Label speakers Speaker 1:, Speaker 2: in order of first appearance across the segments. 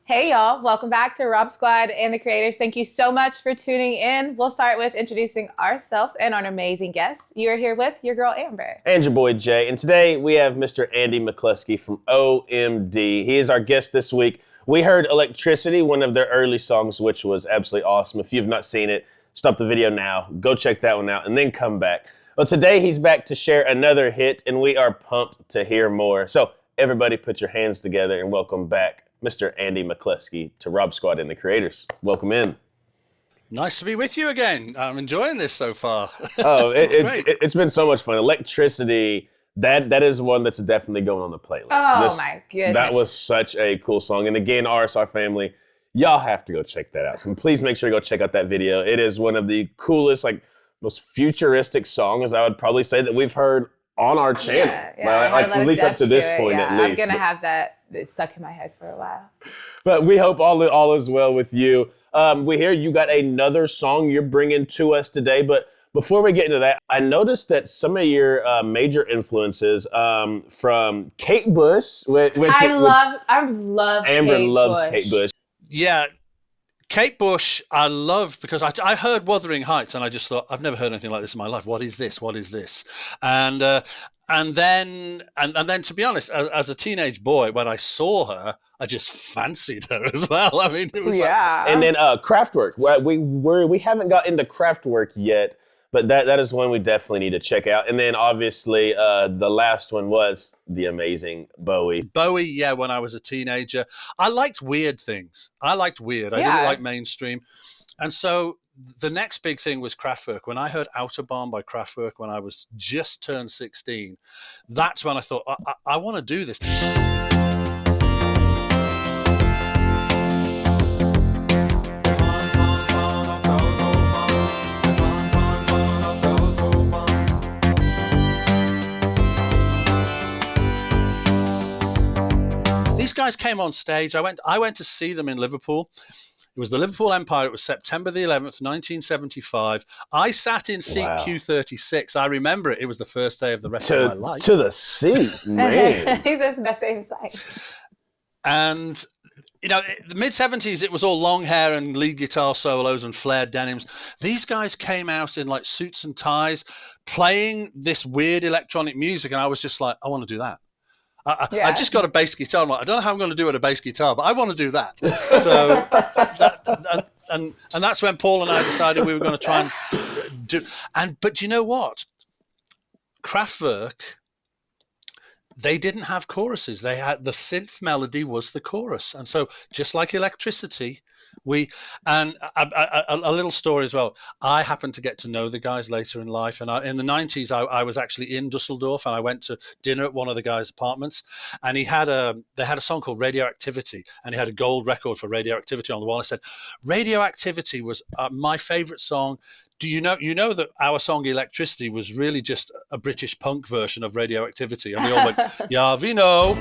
Speaker 1: Hey y'all, welcome back to Rob Squad and the Creators. Thank you so much for tuning in. We'll start with introducing ourselves and our amazing guests. You are here with your girl Amber.
Speaker 2: And your boy Jay. And today we have Mr. Andy McCluskey from OMD. He is our guest this week. We heard Electricity, one of their early songs, which was absolutely awesome. If you've not seen it, stop the video now, go check that one out, and then come back. Well, today he's back to share another hit, and we are pumped to hear more. So everybody put your hands together and welcome back Mr. Andy McCluskey to Rob Squad and the Creators. Welcome in.
Speaker 3: Nice to be with you again. I'm enjoying this so far.
Speaker 2: Oh, it's been so much fun. Electricity, that is one that's definitely going on the playlist.
Speaker 1: Oh my goodness.
Speaker 2: That was such a cool song. And again, RSR family, y'all have to go check that out. So please make sure to go check out that video. It is one of the coolest, most futuristic songs I would probably say that we've heard on our channel. At least up to this point, at least.
Speaker 1: I'm gonna have that stuck in my head for a while.
Speaker 2: But we hope all is well with you. We hear you got another song you're bringing to us today. But before we get into that, I noticed that some of your major influences from Kate Bush, which
Speaker 1: I love
Speaker 2: Amber
Speaker 1: Kate
Speaker 2: loves
Speaker 1: Bush.
Speaker 2: Kate Bush.
Speaker 3: Yeah, Kate Bush I loved because I heard Wuthering Heights and I just thought, I've never heard anything like this in my life. What is this? What is this? And then to be honest, as a teenage boy, when I saw her, I just fancied her as well. I mean, it was
Speaker 2: And then Kraftwerk. We haven't got into Kraftwerk yet, but that is one we definitely need to check out. And then obviously the last one was the amazing Bowie.
Speaker 3: Bowie, yeah, when I was a teenager. I liked weird things. I didn't like mainstream. And so the next big thing was Kraftwerk. When I heard Autobahn by Kraftwerk when I was just turned 16, that's when I thought, I want to do this. These guys came on stage. I went to see them in Liverpool. It was the Liverpool Empire. It was September the 11th, 1975. I sat in seat Q36. I remember it. It was the first day of the rest of my life.
Speaker 2: To the seat, man.
Speaker 1: He says the best day of his life.
Speaker 3: And, the mid-70s, it was all long hair and lead guitar solos and flared denims. These guys came out in suits and ties, playing this weird electronic music. And I was just like, I want to do that. I just got a bass guitar. I'm like, I don't know how I'm going to do it with a bass guitar, but I want to do that. So, and that's when Paul and I decided we were going to try and do. But you know what? Kraftwerk, they didn't have choruses. They had the synth melody was the chorus, and so just like Electricity. A little story as well. I happened to get to know the guys later in life, and in the 90s, I was actually in Dusseldorf, and I went to dinner at one of the guys' apartments, and they had a song called Radioactivity, and he had a gold record for Radioactivity on the wall. I said, Radioactivity was my favorite song. Do you know that our song Electricity was really just a British punk version of Radioactivity? And they all went, yeah, we know.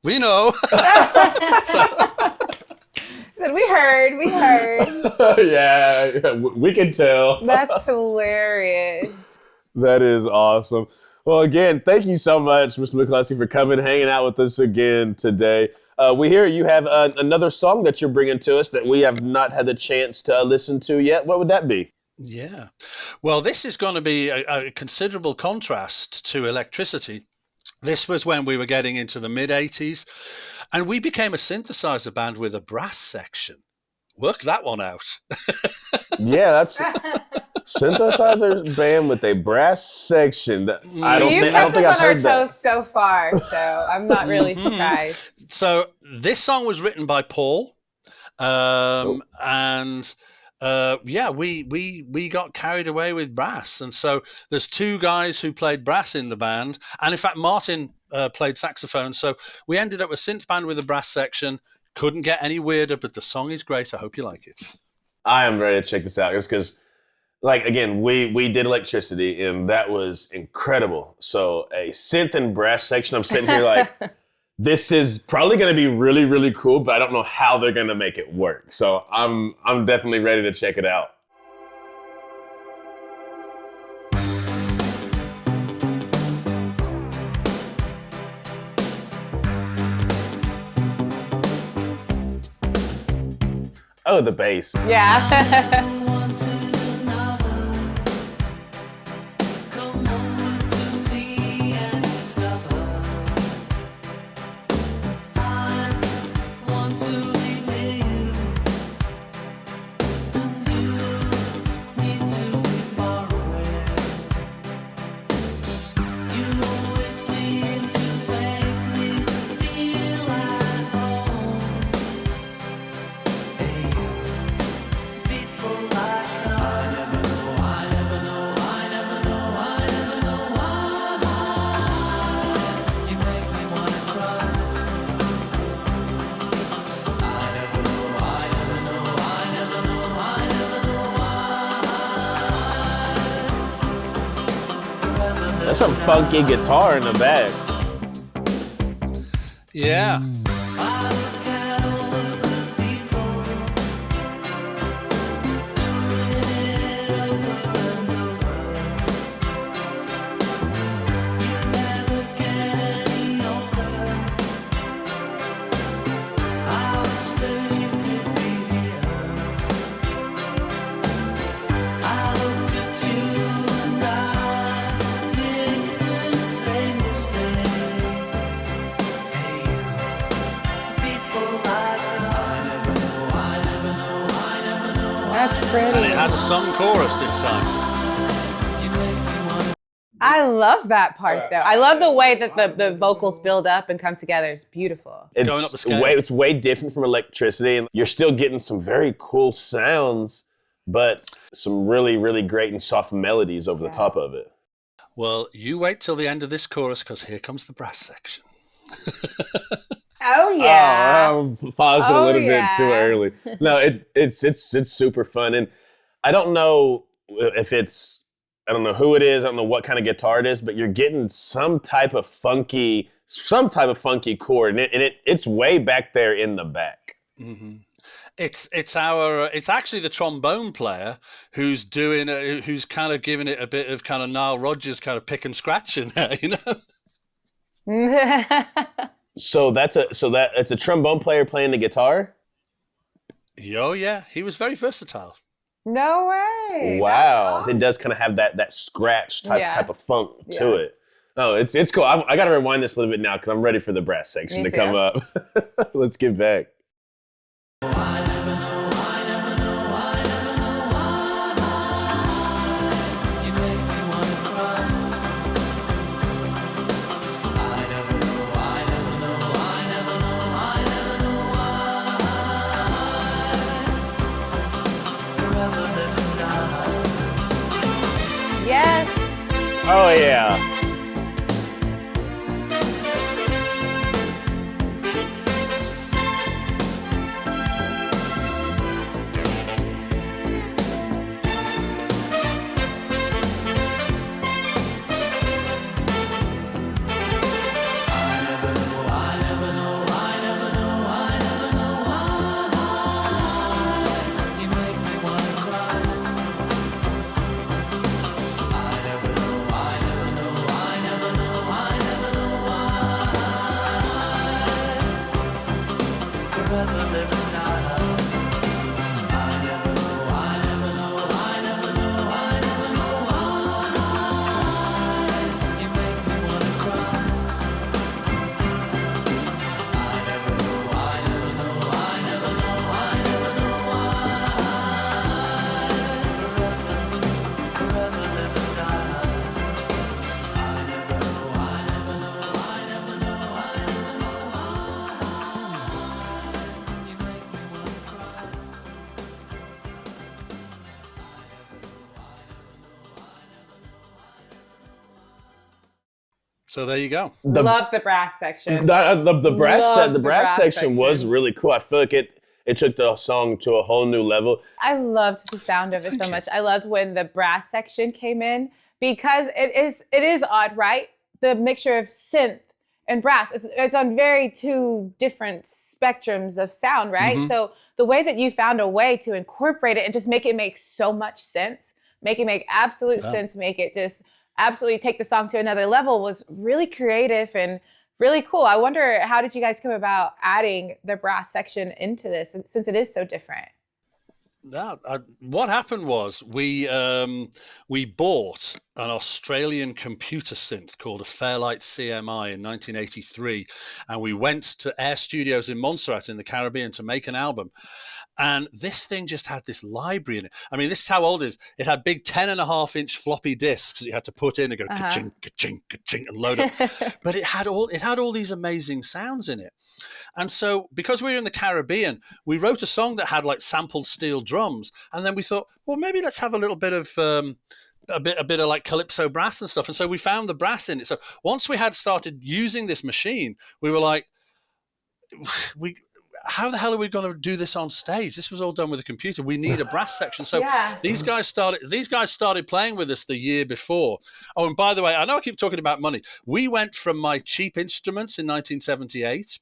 Speaker 3: We know.
Speaker 1: We heard.
Speaker 2: Yeah, we can tell.
Speaker 1: That's hilarious.
Speaker 2: That is awesome. Well, again, thank you so much, Mr. McCluskey, for coming, hanging out with us again today. We hear you have another song that you're bringing to us that we have not had the chance to listen to yet. What would that be?
Speaker 3: Yeah. Well, this is going to be a considerable contrast to Electricity. This was when we were getting into the mid-80s, and we became a synthesizer band with a brass section. Work that one out.
Speaker 2: Yeah, that's synthesizer band with a brass section. I don't think I've heard that.
Speaker 1: Toes so far, so I'm not really surprised.
Speaker 3: So this song was written by Paul, and we got carried away with brass, and so there's two guys who played brass in the band, and in fact Martin played saxophone. So we ended up a synth band with a brass section. Couldn't get any weirder, but the song is great. I hope you like it.
Speaker 2: I am ready to check this out because, again, we did Electricity, and that was incredible. So a synth and brass section. I'm sitting here this is probably going to be really, really cool, but I don't know how they're going to make it work. So I'm definitely ready to check it out. Oh, the bass.
Speaker 1: Yeah.
Speaker 2: That's some funky guitar in the back.
Speaker 3: Yeah.
Speaker 1: That's pretty.
Speaker 3: And it has a song chorus this time.
Speaker 1: I love that part though. I love the way that the vocals build up and come together. It's beautiful.
Speaker 3: Going up the scale.
Speaker 2: It's way different from Electricity, and you're still getting some very cool sounds, but some really, really great and soft melodies over the top of it.
Speaker 3: Well, you wait till the end of this chorus, because here comes the brass section.
Speaker 1: Oh yeah.
Speaker 2: Oh, I paused it a little bit too early. No, it's super fun, and I don't know if it's, I don't know who it is, I don't know what kind of guitar it is, but you're getting some type of funky chord, and it's way back there in the back.
Speaker 3: Mm-hmm. It's actually the trombone player who's kind of giving it a bit of kind of Nile Rodgers kind of pick and scratch in there, you know.
Speaker 2: So it's a trombone player playing the guitar?
Speaker 3: Oh yeah, he was very versatile.
Speaker 1: No way.
Speaker 2: Wow.
Speaker 1: Awesome.
Speaker 2: It does kind of have that scratch type of funk to
Speaker 1: Yeah.
Speaker 2: it. Oh, it's cool. I got to rewind this a little bit now because I'm ready for the brass section
Speaker 1: Me
Speaker 2: to come
Speaker 1: too.
Speaker 2: up. Let's get back.
Speaker 1: Yes.
Speaker 2: Oh, yeah.
Speaker 3: So there you go.
Speaker 1: Love the brass section.
Speaker 2: The brass
Speaker 1: Love
Speaker 2: the
Speaker 1: the
Speaker 2: brass
Speaker 1: brass
Speaker 2: section was
Speaker 1: section.
Speaker 2: really cool. I feel like it took the song to a whole new level.
Speaker 1: I loved the sound of it so much. I loved when the brass section came in because it is odd, right? The mixture of synth and brass. It's on very two different spectrums of sound, right?
Speaker 3: Mhm.
Speaker 1: So the way that you found a way to incorporate it and just make it make so much sense, make it make absolute sense, make it just absolutely take the song to another level was really creative and really cool. I wonder, how did you guys come about adding the brass section into this, since it is so different?
Speaker 3: What happened was we bought an Australian computer synth called a Fairlight CMI in 1983, and we went to Air Studios in Montserrat in the Caribbean to make an album. And this thing just had this library in it. I mean, this is how old it is. It had big 10.5-inch floppy disks that you had to put in and go ka-ching, ka-ching, ka-ching, and load up. But it had all these amazing sounds in it. And so, because we were in the Caribbean, we wrote a song that had like sampled steel drums, and then we thought, well, maybe let's have a little bit of a bit of like calypso brass and stuff. And so we found the brass in it. So once we had started using this machine, we were like, how the hell are we going to do this on stage? This was all done with a computer. We need a brass section. So these guys started playing with us the year before. Oh, and by the way, I know I keep talking about money. We went from my cheap instruments in 1978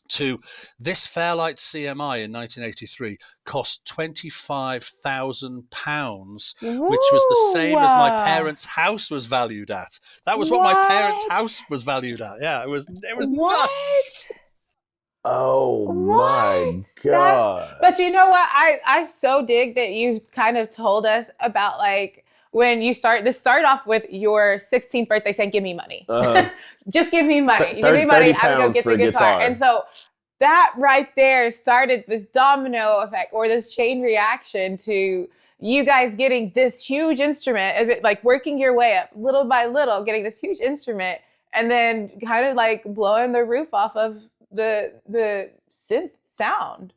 Speaker 3: to this Fairlight CMI in 1983 cost £25,000, which was the same as my parents' house was valued at. That was what my parents' house was valued at. Yeah, it was nuts.
Speaker 2: Oh my God.
Speaker 1: But you know what? I so dig that you've kind of told us about like when you start off with your 16th birthday saying, give me money. Just give me money. Give me money. I'm going to go get the guitar. And so that right there started this domino effect or this chain reaction to you guys getting this huge instrument, like working your way up little by little, getting this huge instrument, and then kind of like blowing the roof off of the synth sound.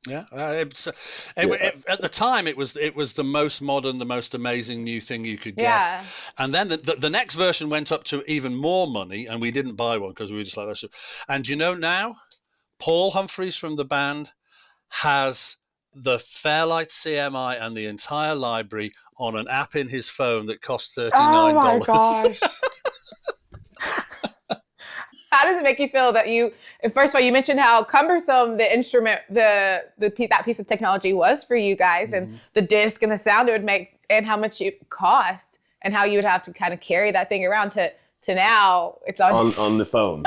Speaker 3: Yeah, at the time it was the most modern, the most amazing new thing you could get.
Speaker 1: Yeah.
Speaker 3: And then the next version went up to even more money, and we didn't buy one because we were just like that. And you know now, Paul Humphreys from the band has the Fairlight CMI and the entire library on an app in his phone that costs $39.
Speaker 1: Oh my gosh. How does it make you feel that first of all, you mentioned how cumbersome the instrument, that piece of technology was for you guys, and the disc and the sound it would make, and how much it cost, and how you would have to kind of carry that thing around to now it's on
Speaker 2: the phone.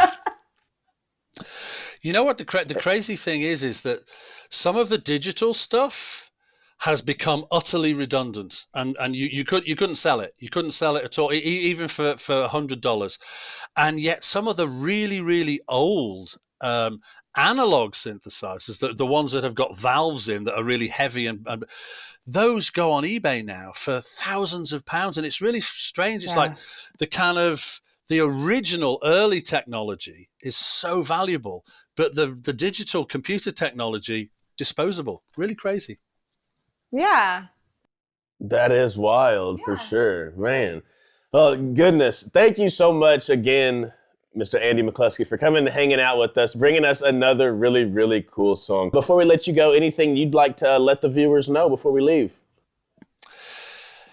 Speaker 3: You know what the crazy thing is that some of the digital stuff has become utterly redundant, and you couldn't sell it. You couldn't sell it at all, even for $100. And yet some of the really, really old analog synthesizers, the ones that have got valves in that are really heavy, and those go on eBay now for thousands of pounds. And it's really strange. It's like the original early technology is so valuable, but the digital computer technology, disposable. Really crazy.
Speaker 1: Yeah.
Speaker 2: That is wild for sure, man. Oh, goodness. Thank you so much again, Mr. Andy McCluskey, for coming and hanging out with us, bringing us another really, really cool song. Before we let you go, anything you'd like to let the viewers know before we leave?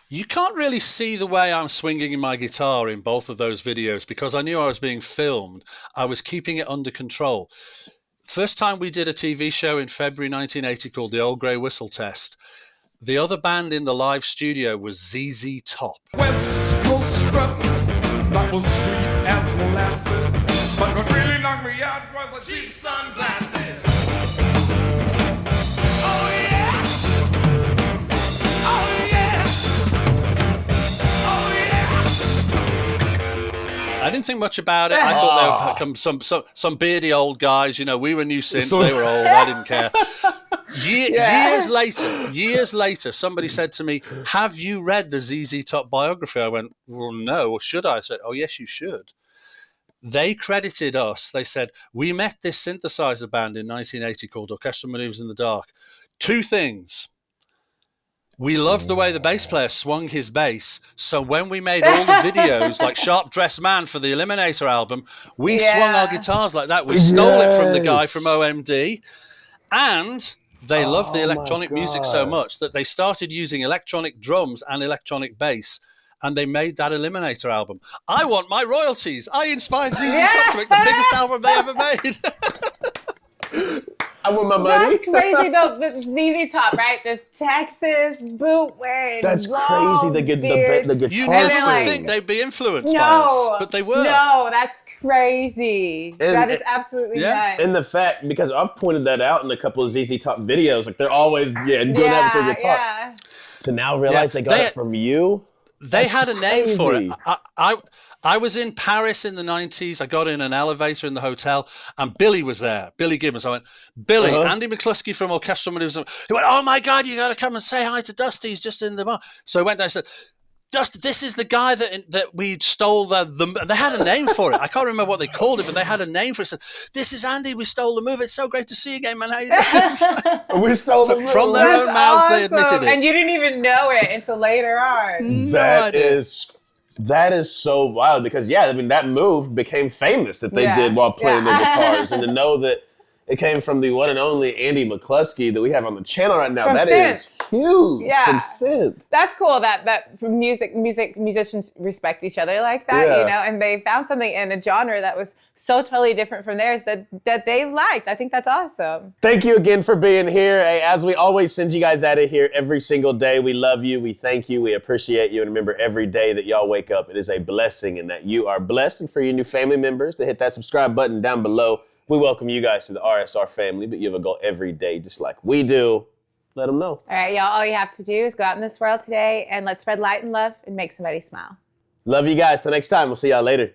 Speaker 3: You can't really see the way I'm swinging my guitar in both of those videos because I knew I was being filmed. I was keeping it under control. First time we did a TV show in February 1980 called The Old Grey Whistle Test. The other band in the live studio was ZZ Top.
Speaker 4: West Coast strut, that was sweet as molasses, but what really knocked me out was a cheap sunglasses. Oh yeah, oh yeah, oh yeah.
Speaker 3: I didn't think much about it. I thought they would become some beardy old guys. You know, we were new synths, they were old. I didn't care. Years later, somebody said to me, have you read the ZZ Top biography? I went, well, no. Should I? I said, oh, yes, you should. They credited us. They said, we met this synthesizer band in 1980 called Orchestral Manoeuvres in the Dark. Two things. We loved the way the bass player swung his bass. So when we made all the videos, like Sharp Dressed Man for the Eliminator album, we swung our guitars like that. We stole it from the guy from OMD. And they loved the electronic music so much that they started using electronic drums and electronic bass and they made that Eliminator album. I want my royalties. I inspired ZZ Top to make the biggest album they ever made.
Speaker 2: I want my money.
Speaker 1: That's crazy though. The ZZ Top, right? This Texas boot wearing.
Speaker 2: That's crazy. The guitar.
Speaker 3: You never would think they'd be influenced by us, but they were.
Speaker 1: No, that's crazy. That is absolutely nuts.
Speaker 2: And the fact, because I've pointed that out in a couple of ZZ Top videos, like they're always doing that with their guitar.
Speaker 1: Yeah.
Speaker 2: To now realize they got it from you.
Speaker 3: They had a name for it. I was in Paris in the 90s. I got in an elevator in the hotel, and Billy was there. Billy Gibbons. I went, Billy, Andy McCluskey from Orchestral Manoeuvres. He went, oh my God, you got to come and say hi to Dusty. He's just in the bar. So I went down and said, Dusty, this is the guy that we stole they had a name for it. I can't remember what they called it, but they had a name for it. Said, this is Andy. We stole the move. It's so great to see you again, man. How you doing?
Speaker 2: We stole the move.
Speaker 3: From their own mouths, they admitted it.
Speaker 1: And you didn't even know it until later on.
Speaker 2: That is so wild because, that move became famous that they did while playing their guitars. And to know that it came from the one and only Andy McCluskey that we have on the channel right now, that is huge.
Speaker 1: Yeah.
Speaker 2: From synth.
Speaker 1: That's cool that musicians respect each other like that, and they found something in a genre that was so totally different from theirs that they liked. I think that's awesome.
Speaker 2: Thank you again for being here. Hey, as we always send you guys out of here every single day, we love you, we thank you, we appreciate you, and remember every day that y'all wake up, it is a blessing and that you are blessed. And for your new family members to hit that subscribe button down below, we welcome you guys to the RSR family, but you have a goal every day just like we do. Let them know. All
Speaker 1: right, y'all, all you have to do is go out in this world today and let's spread light and love and make somebody smile.
Speaker 2: Love you guys. Till next time. We'll see y'all later.